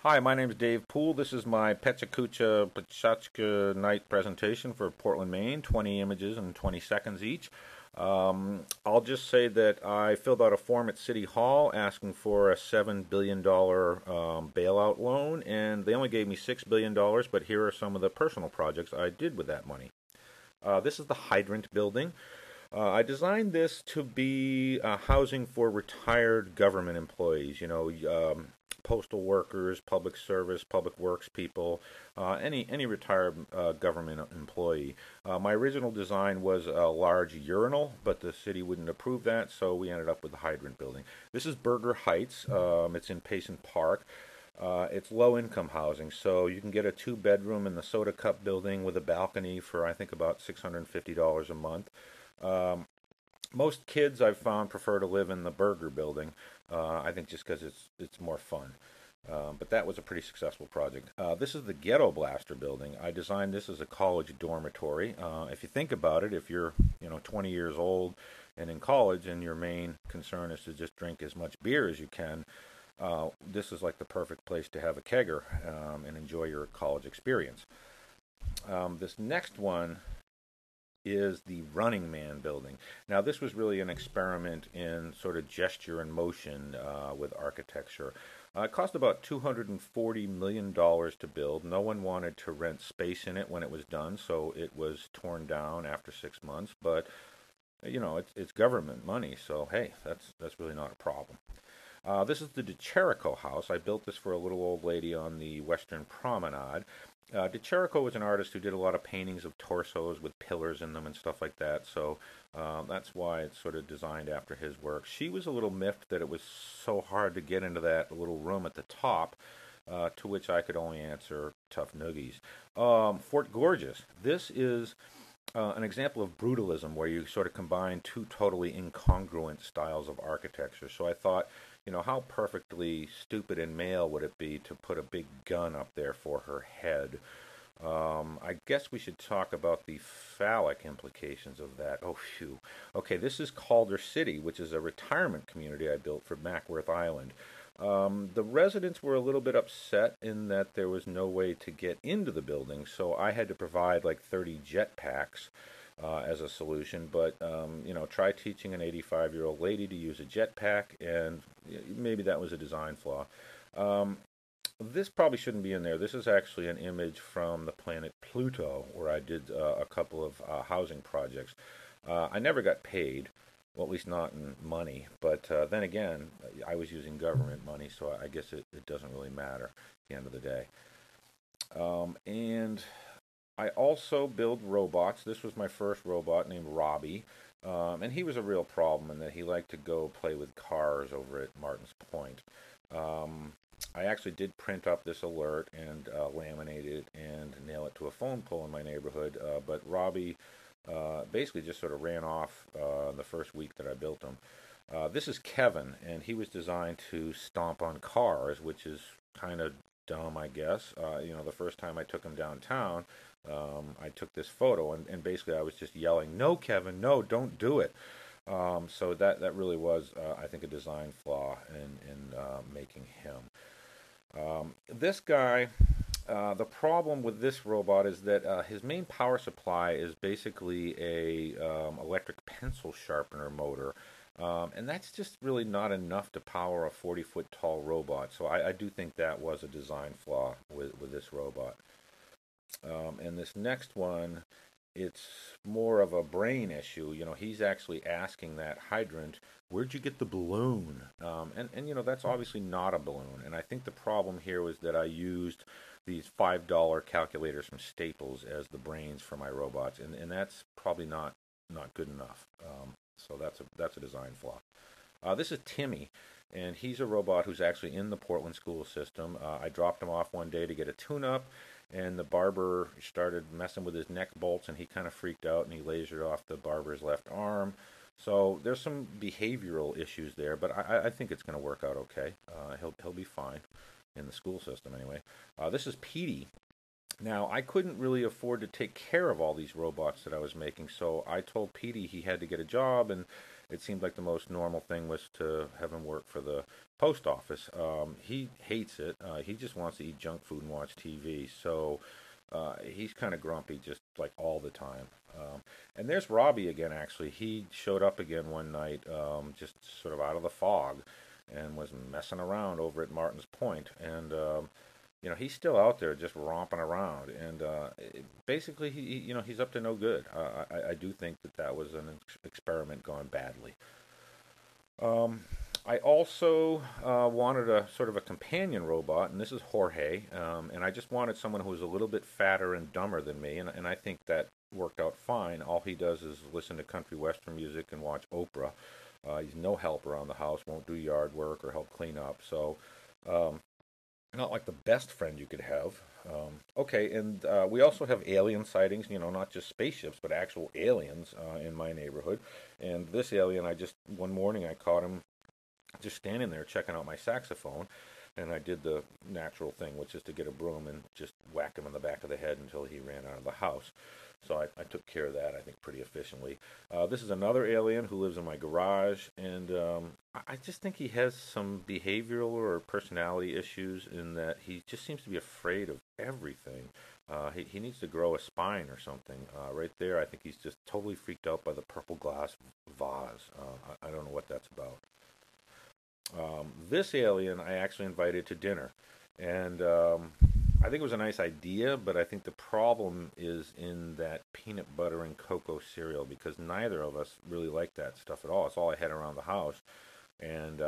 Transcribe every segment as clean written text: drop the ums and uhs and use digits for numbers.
Hi, my name is Dave Poole. This is my Pecha Kucha night presentation for Portland, Maine. 20 images in 20 seconds each. I'll just say that I filled out a form at City Hall asking for a $7 billion bailout loan, and they only gave me $6 billion, but here are some of the personal projects I did with that money. This is the hydrant building. I designed this to be housing for retired government employees, postal workers, public service, public works people, any retired government employee. My original design was a large urinal, but the city wouldn't approve that, so we ended up with the hydrant building. This is Burger Heights. It's in Payson Park. It's low-income housing, so you can get a two-bedroom in the Soda Cup building with a balcony for, I think, about $650 a month. Most kids I've found prefer to live in the Burger building. I think just because it's more fun. But that was a pretty successful project. This is the Ghetto Blaster building. I designed this as a college dormitory. If you think about it, if you're 20 years old and in college and your main concern is to just drink as much beer as you can, this is like the perfect place to have a kegger and enjoy your college experience. This next one is the Running Man building. Now, this was really an experiment in sort of gesture and motion with architecture. It cost about $240 million to build. No one wanted to rent space in it when it was done, so it was torn down after 6 months. But it's government money, so hey, that's really not a problem. This is the DeCherico house. I built this for a little old lady on the Western Promenade. DeCherico was an artist who did a lot of paintings of torsos with pillars in them and stuff like that, so that's why it's sort of designed after his work. She was a little miffed that it was so hard to get into that little room at the top, to which I could only answer tough noogies. Fort Gorgeous. This is an example of brutalism where you sort of combine two totally incongruent styles of architecture. So I thought, how perfectly stupid and male would it be to put a big gun up there for her head? I guess we should talk about the phallic implications of that. Oh, phew. Okay, this is Calder City, which is a retirement community I built for Mackworth Island. The residents were a little bit upset in that there was no way to get into the building, so I had to provide like 30 jetpacks as a solution. But try teaching an 85-year-old lady to use a jetpack, and maybe that was a design flaw. This probably shouldn't be in there. This is actually an image from the planet Pluto, where I did a couple of housing projects. I never got paid. Well, at least not in money. But then again, I was using government money, so I guess it doesn't really matter at the end of the day. And I also build robots. This was my first robot named Robbie. And he was a real problem in that he liked to go play with cars over at Martin's Point. I actually did print up this alert and laminate it and nail it to a phone pole in my neighborhood. But Robbie basically just sort of ran off the first week that I built him. This is Kevin, and he was designed to stomp on cars, which is kind of dumb, I guess. The first time I took him downtown, I took this photo, and basically I was just yelling, "No, Kevin, no, don't do it." So that really was, I think, a design flaw in making him. This guy... the problem with this robot is that his main power supply is basically a electric pencil sharpener motor, and that's just really not enough to power a 40-foot tall robot. So I do think that was a design flaw with this robot. And this next one, it's more of a brain issue. He's actually asking that hydrant, "Where'd you get the balloon?" And that's obviously not a balloon. And I think the problem here was that I used these $5 calculators from Staples as the brains for my robots, and that's probably not good enough. So that's a design flaw. This is Timmy, and he's a robot who's actually in the Portland school system. I dropped him off one day to get a tune-up, and the barber started messing with his neck bolts, and he kind of freaked out, and he lasered off the barber's left arm. So there's some behavioral issues there, but I think it's going to work out okay. He'll be fine in the school system anyway. This is Petey. Now, I couldn't really afford to take care of all these robots that I was making, so I told Petey he had to get a job, and it seemed like the most normal thing was to have him work for the post office. He hates it. He just wants to eat junk food and watch TV. So he's kind of grumpy just like all the time. And there's Robbie again, actually. He showed up again one night, just sort of out of the fog, and was messing around over at Martin's Point. And he's still out there just romping around, and basically, he's up to no good. I do think that was an experiment gone badly. I also wanted a sort of a companion robot, and this is Jorge, and I just wanted someone who was a little bit fatter and dumber than me, and I think that worked out fine. All he does is listen to country western music and watch Oprah. He's no help around the house, won't do yard work or help clean up, so not like the best friend you could have. Okay, and we also have alien sightings, not just spaceships, but actual aliens in my neighborhood. And this alien, one morning I caught him just standing there checking out my saxophone, and I did the natural thing, which is to get a broom and just whack him in the back of the head until he ran out of the house. So I took care of that, I think, pretty efficiently. This is another alien who lives in my garage, and I just think he has some behavioral or personality issues in that he just seems to be afraid of everything. He needs to grow a spine or something. Right there, I think he's just totally freaked out by the purple glass vase. I don't know what that's about. This alien I actually invited to dinner, and I think it was a nice idea, but I think the problem is in that peanut butter and cocoa cereal, because neither of us really like that stuff at all. It's all I had around the house, and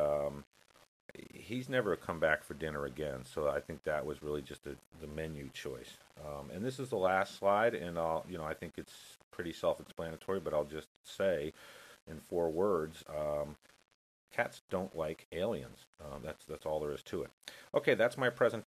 he's never come back for dinner again, so I think that was really just the menu choice. And this is the last slide, and I think it's pretty self-explanatory, but I'll just say in 4 words, cats don't like aliens. That's all there is to it. Okay, that's my presentation.